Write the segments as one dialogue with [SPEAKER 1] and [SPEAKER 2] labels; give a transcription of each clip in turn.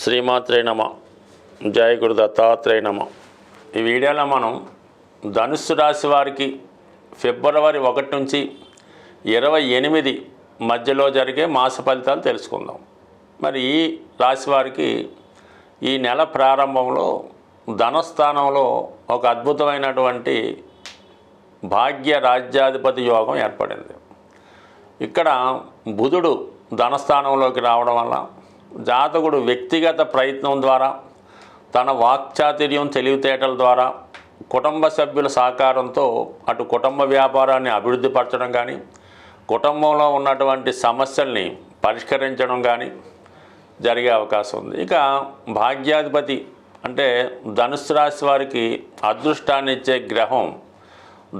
[SPEAKER 1] శ్రీమాత్రే నమ. జయ గురు దత్తాత్రేయ నమ. ఈ వీడియోలో మనం ధనుస్సు రాశి వారికి ఫిబ్రవరి 1 నుంచి 28 మధ్యలో జరిగే మాస ఫలితాలు తెలుసుకుందాం. మరి ఈ రాశి వారికి ఈ నెల ప్రారంభంలో ధనస్థానంలో ఒక అద్భుతమైనటువంటి భాగ్య రాజ్యాధిపతి యోగం ఏర్పడింది. ఇక్కడ బుధుడు ధనస్థానంలోకి రావడం వల్ల జాతకుడు వ్యక్తిగత ప్రయత్నం ద్వారా, తన వాక్చాతుర్యం తెలివితేటల ద్వారా, కుటుంబ సభ్యుల సహకారంతో అటు కుటుంబ వ్యాపారాన్ని అభివృద్ధి పరచడం కానీ, కుటుంబంలో ఉన్నటువంటి సమస్యల్ని పరిష్కరించడం కానీ జరిగే అవకాశం ఉంది. ఇక భాగ్యాధిపతి అంటే ధనుస్సు రాశి వారికి అదృష్టాన్ని ఇచ్చే గ్రహం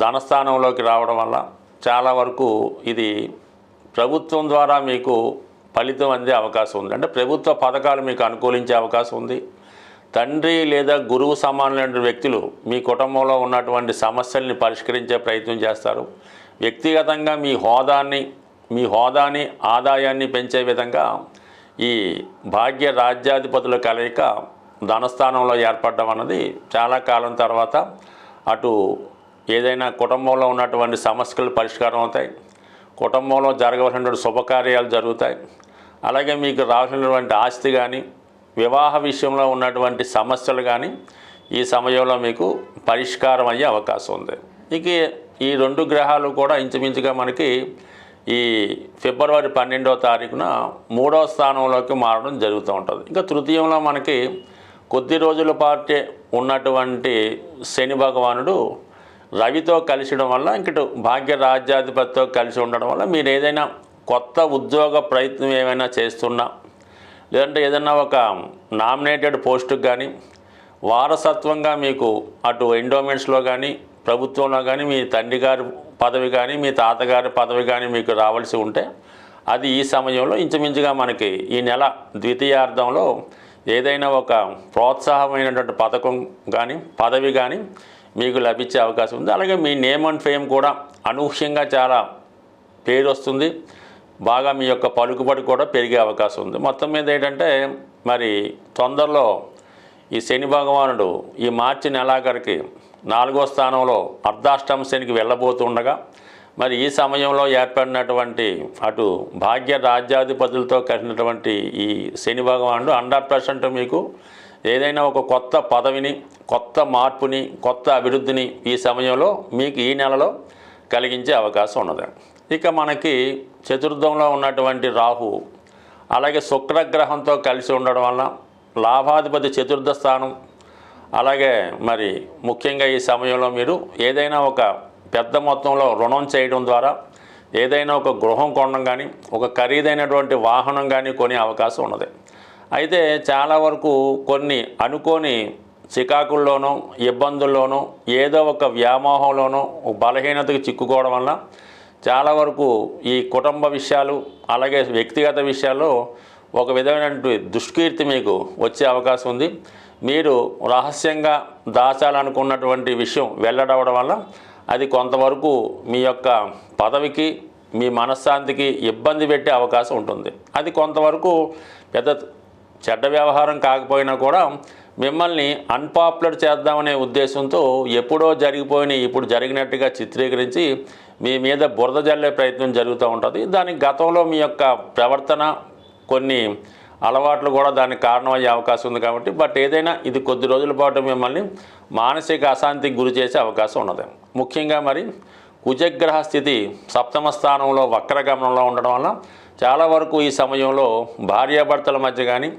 [SPEAKER 1] ధనస్థానంలోకి రావడం వల్ల చాలా వరకు ఇది ప్రభుత్వం ద్వారా మీకు ఫలితం అందే అవకాశం ఉంది. అంటే ప్రభుత్వ పథకాలు మీకు అనుకూలించే అవకాశం ఉంది. తండ్రి లేదా గురువు సమానమైన వ్యక్తులు మీ కుటుంబంలో ఉన్నటువంటి సమస్యల్ని పరిష్కరించే ప్రయత్నం చేస్తారు. వ్యక్తిగతంగా మీ హోదాని ఆదాయాన్ని పెంచే విధంగా ఈ భాగ్య రాజ్యాధిపతుల కలయిక ధనస్థానంలో ఏర్పడడం అన్నది చాలా కాలం తర్వాత అటు ఏదైనా కుటుంబంలో ఉన్నటువంటి సమస్యలు పరిష్కారం అవుతాయి, కుటుంబంలో జరగవలసినటువంటి శుభకార్యాలు జరుగుతాయి. అలాగే మీకు రావాల్సినటువంటి ఆస్తి కానీ, వివాహ విషయంలో ఉన్నటువంటి సమస్యలు కానీ ఈ సమయంలో మీకు పరిష్కారం అయ్యే అవకాశం ఉంది. ఇక ఈ 2 గ్రహాలు కూడా ఇంచుమించుగా మనకి ఈ ఫిబ్రవరి 12వ తారీఖున 3వ స్థానంలోకి మారడం జరుగుతూ ఉంటుంది. ఇంకా తృతీయంలో మనకి కొద్ది రోజుల పాటే ఉన్నటువంటి శని భగవానుడు రవితో కలిసడం వల్ల ఇంకటి భాగ్య రాజ్యాధిపతితో కలిసి ఉండడం వల్ల మీరు ఏదైనా కొత్త ఉద్యోగ ప్రయత్నం ఏమైనా చేస్తున్నా, లేదంటే ఏదైనా ఒక నామినేటెడ్ పోస్టుకు కానీ, వారసత్వంగా మీకు అటు ఎండోమెంట్స్లో కానీ ప్రభుత్వంలో కానీ మీ తండ్రి గారి పదవి కానీ మీ తాతగారి పదవి కానీ మీకు రావాల్సి ఉంటే అది ఈ సమయంలో ఇంచుమించుగా మనకి ఈ నెల ద్వితీయార్థంలో ఏదైనా ఒక ప్రోత్సాహమైనటువంటి పథకం కానీ పదవి కానీ మీకు లభించే అవకాశం ఉంది. అలాగే మీ నేమ్ అండ్ ఫేమ్ కూడా అనూహ్యంగా చాలా పేరు వస్తుంది. బాగా మీ యొక్క పలుకుబడి కూడా పెరిగే అవకాశం ఉంది. మొత్తం మీద ఏంటంటే మరి తొందరలో ఈ శని భగవానుడు ఈ మార్చి నెలాఖరికి 4వ స్థానంలో అర్ధాష్టమ శనికి వెళ్ళబోతుండగా మరి ఈ సమయంలో ఏర్పడినటువంటి అటు భాగ్య రాజ్యాధిపతులతో కలిసినటువంటి ఈ శని భగవానుడు 100% మీకు ఏదైనా ఒక కొత్త పదవిని, కొత్త మార్పుని, కొత్త అభివృద్ధిని ఈ సమయంలో మీకు ఈ నెలలో కలిగించే అవకాశం ఉన్నది. ఇక మనకి చతుర్థంలో ఉన్నటువంటి రాహు అలాగే శుక్రగ్రహంతో కలిసి ఉండడం వల్ల లాభాధిపతి చతుర్థ స్థానం, అలాగే మరి ముఖ్యంగా ఈ సమయంలో మీరు ఏదైనా ఒక పెద్ద మొత్తంలో రుణం చేయడం ద్వారా ఏదైనా ఒక గృహం కొనడం కానీ, ఒక ఖరీదైనటువంటి వాహనం కానీ కొనే అవకాశం ఉన్నది. అయితే చాలా వరకు కొన్ని అనుకోని చికాకుల్లోనూ ఇబ్బందుల్లోనూ ఏదో ఒక వ్యామోహంలోనూ బలహీనతకు చిక్కుకోవడం వల్ల చాలా వరకు ఈ కుటుంబ విషయాలు అలాగే వ్యక్తిగత విషయాల్లో ఒక విధమైనటువంటి దుష్కీర్తి మీకు వచ్చే అవకాశం ఉంది. మీరు రహస్యంగా దాచాలనుకున్నటువంటి విషయం వెల్లడవడం వల్ల అది కొంతవరకు మీ యొక్క పదవికి మీ మనశ్శాంతికి ఇబ్బంది పెట్టే అవకాశం ఉంటుంది. అది కొంతవరకు పెద్ద చెడ్డ వ్యవహారం కాకపోయినా కూడా మిమ్మల్ని అన్పాపులర్ చేద్దామనే ఉద్దేశంతో ఎప్పుడో జరిగిపోయిన ఇప్పుడు జరిగినట్టుగా చిత్రీకరించి మీ మీద బురద జల్లే ప్రయత్నం జరుగుతూ ఉంటుంది. దానికి గతంలో మీ యొక్క ప్రవర్తన కొన్ని అలవాట్లు కూడా దానికి కారణమయ్యే అవకాశం ఉంది. కాబట్టి ఏదైనా ఇది కొద్ది రోజుల పాటు మిమ్మల్ని మానసిక అశాంతికి గురి చేసే అవకాశం ఉన్నది. ముఖ్యంగా మరి కుజగ్రహ స్థితి 7వ స్థానంలో వక్రగమనంలో ఉండడం వల్ల చాలా వరకు ఈ సమయంలో భార్యాభర్తల మధ్య కానీ,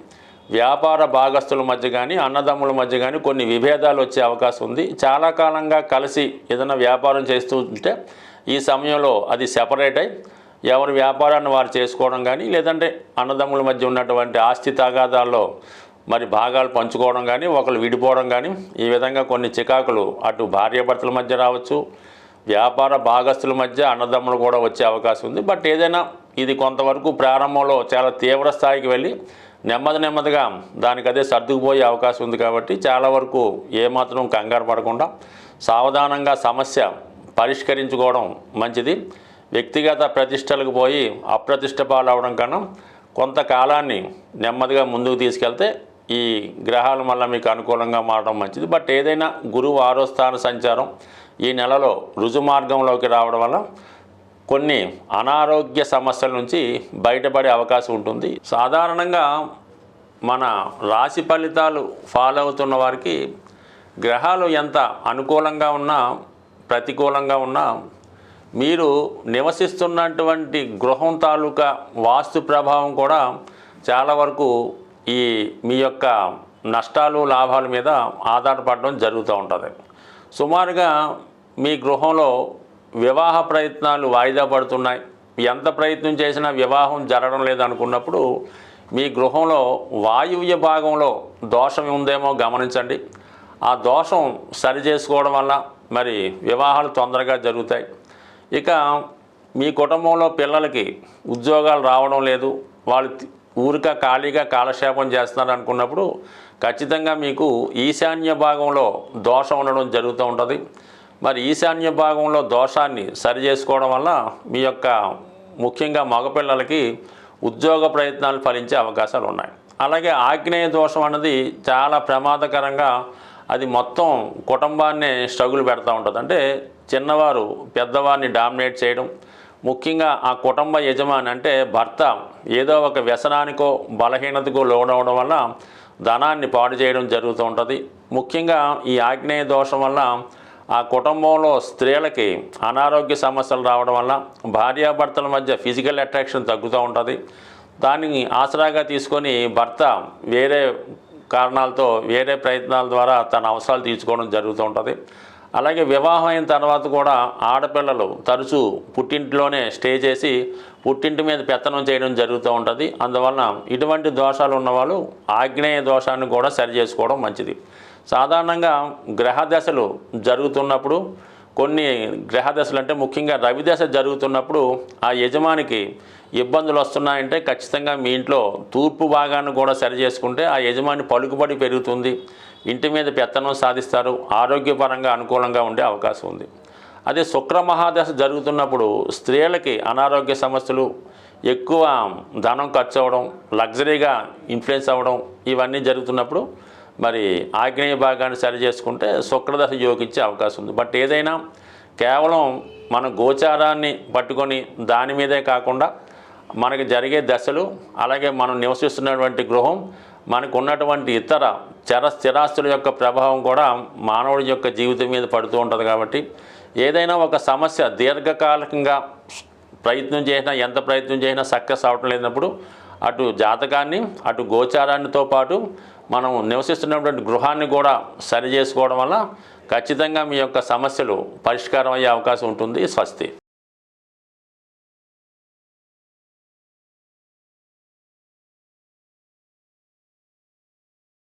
[SPEAKER 1] వ్యాపార భాగస్తుల మధ్య కానీ, అన్నదమ్ముల మధ్య కానీ కొన్ని విభేదాలు వచ్చే అవకాశం ఉంది. చాలా కాలంగా కలిసి ఏదైనా వ్యాపారం చేస్తూ ఉంటే ఈ సమయంలో అది సెపరేట్ అయి ఎవరి వ్యాపారాన్ని వారు చేసుకోవడం కానీ, లేదంటే అన్నదమ్ముల మధ్య ఉన్నటువంటి ఆస్తి తగాదాల్లో మరి భాగాలు పంచుకోవడం కానీ, ఒకరు విడిపోవడం కానీ ఈ విధంగా కొన్ని చికాకులు అటు భార్యాభర్తల మధ్య రావచ్చు, వ్యాపార భాగస్తుల మధ్య అన్నదమ్ములు కూడా వచ్చే అవకాశం ఉంది. ఏదైనా ఇది కొంతవరకు ప్రారంభంలో చాలా తీవ్ర స్థాయికి వెళ్ళి నెమ్మదిగా దానికదే సర్దుకుపోయే అవకాశం ఉంది. కాబట్టి చాలా వరకు ఏమాత్రం కంగారు పడకుండా సావధానంగా సమస్య పరిష్కరించుకోవడం మంచిది. వ్యక్తిగత ప్రతిష్టలకు పోయి అప్రతిష్ట పాలవడం కన్నా కొంతకాలాన్ని నెమ్మదిగా ముందుకు తీసుకెళ్తే ఈ గ్రహాలు మళ్ళీ మీకు అనుకూలంగా మారడం మంచిది. బట్ ఏదైనా గురువు 6వ స్థాన సంచారం ఈ నెలలో రుజుమార్గంలోకి రావడం వల్ల కొన్ని అనారోగ్య సమస్యల నుంచి బయటపడే అవకాశం ఉంటుంది. సాధారణంగా మన రాశి ఫలితాలు ఫాలో అవుతున్న వారికి గ్రహాలు ఎంత అనుకూలంగా ఉన్నా ప్రతికూలంగా ఉన్నా మీరు నివసిస్తున్నటువంటి గృహం తాలూకా వాస్తు ప్రభావం కూడా చాలా వరకు ఈ మీ యొక్క నష్టాలు లాభాల మీద ఆధారపడడం జరుగుతూ ఉంటుంది. సుమారుగా మీ గృహంలో వివాహ ప్రయత్నాలు వాయిదా పడుతున్నాయి, ఎంత ప్రయత్నం చేసినా వివాహం జరగడం లేదనుకున్నప్పుడు మీ గృహంలో వాయువ్య భాగంలో దోషం ఉందేమో గమనించండి. ఆ దోషం సరి చేసుకోవడం వల్ల మరి వివాహాలు తొందరగా జరుగుతాయి. ఇక మీ కుటుంబంలో పిల్లలకి ఉద్యోగాలు రావడం లేదు, వాళ్ళు ఊరిక ఖాళీగా కాలక్షేపం చేస్తున్నారు అనుకున్నప్పుడు ఖచ్చితంగా మీకు ఈశాన్య భాగంలో దోషం ఉండడం జరుగుతూ ఉంటుంది. మరి ఈశాన్య భాగంలో దోషాన్ని సరి చేసుకోవడం వల్ల మీ యొక్క ముఖ్యంగా మగపిల్లలకి ఉద్యోగ ప్రయత్నాలు ఫలించే అవకాశాలు ఉన్నాయి. అలాగే ఆగ్నేయ దోషం అన్నది చాలా ప్రమాదకరంగా అది మొత్తం కుటుంబాన్నే స్ట్రగుల్ పెడతా ఉంటుంది. అంటే చిన్నవారు పెద్దవారిని డామినేట్ చేయడం, ముఖ్యంగా ఆ కుటుంబ యజమాని అంటే భర్త ఏదో ఒక వ్యసనానికో బలహీనతకో లోనవడం వల్ల ధనాన్ని పాడు చేయడం జరుగుతూ ఉంటుంది. ముఖ్యంగా ఈ ఆగ్నేయ దోషం వల్ల ఆ కుటుంబంలో స్త్రీలకి అనారోగ్య సమస్యలు రావడం వల్ల భార్యాభర్తల మధ్య ఫిజికల్ అట్రాక్షన్ తగ్గుతూ ఉంటుంది. దాన్ని ఆసరాగా తీసుకొని భర్త వేరే కారణాలతో వేరే ప్రయత్నాల ద్వారా తన అవసరాలు తీర్చుకోవడం జరుగుతూ ఉంటుంది. అలాగే వివాహం అయిన తర్వాత కూడా ఆడపిల్లలు తరచూ పుట్టింట్లోనే స్టే చేసి పుట్టింటి మీద పెత్తనం చేయడం జరుగుతూ ఉంటుంది. అందువలన ఇటువంటి దోషాలు ఉన్నవాళ్ళు ఆగ్నేయ దోషాన్ని కూడా సరి చేసుకోవడం మంచిది. సాధారణంగా గ్రహదశలు జరుగుతున్నప్పుడు కొన్ని గ్రహదశలు అంటే ముఖ్యంగా రవిదశ జరుగుతున్నప్పుడు ఆ యజమానికి ఇబ్బందులు వస్తున్నాయంటే ఖచ్చితంగా మీ ఇంట్లో తూర్పు భాగాన్ని కూడా సరి చేసుకుంటే ఆ యజమాని పలుకుబడి పెరుగుతుంది, ఇంటి మీద పెత్తనం సాధిస్తారు, ఆరోగ్యపరంగా అనుకూలంగా ఉండే అవకాశం ఉంది. అదే శుక్ర మహాదశ జరుగుతున్నప్పుడు స్త్రీలకి అనారోగ్య సమస్యలు, ఎక్కువ ధనం ఖర్చు అవ్వడం, లగ్జరీగా ఇన్ఫ్లుయెన్స్ అవ్వడం ఇవన్నీ జరుగుతున్నప్పుడు మరి ఆగ్నేయ భాగాన్ని సరి చేసుకుంటే శుక్రదశ యోగించే అవకాశం ఉంది. బట్ ఏదైనా కేవలం మన గోచారాన్ని పట్టుకొని దాని మీదే కాకుండా మనకి జరిగే దశలు, అలాగే మనం నివసిస్తున్నటువంటి గృహం, మనకు ఉన్నటువంటి ఇతర స్థిరాస్తుల యొక్క ప్రభావం కూడా మానవుడి యొక్క జీవితం మీద పడుతూ ఉంటుంది. కాబట్టి ఏదైనా ఒక సమస్య దీర్ఘకాలికంగా ఎంత ప్రయత్నం చేసినా సక్సెస్ అవటం లేనప్పుడు అటు జాతకాన్ని అటు గోచారాన్నితో పాటు మనం నివసిస్తున్నటువంటి గృహాన్ని కూడా సరి చేసుకోవడం వల్ల ఖచ్చితంగా మీ యొక్క సమస్యలు పరిష్కారం అయ్యే అవకాశం ఉంటుంది. స్వస్తి.